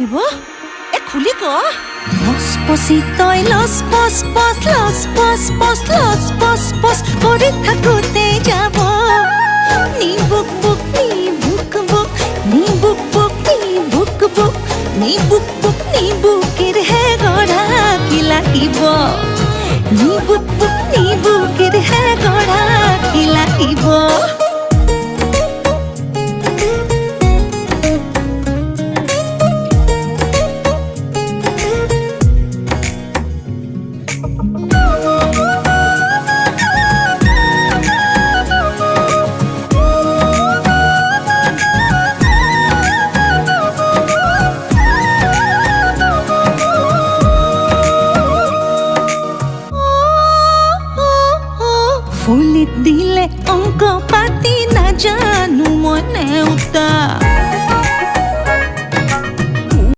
লাগিব এ খুলি ক লস পসি তই লস পস পস লস পস পস লস পস পস করে থাকতে যাব নি বুক বুক নি বুক বুক নি বুক বুক নি বুক বুক নি বুক বুক নি বুকের হে গড়া কি লাগিব নি বুক বুক নি বুকের হে গড়া কি লাগিব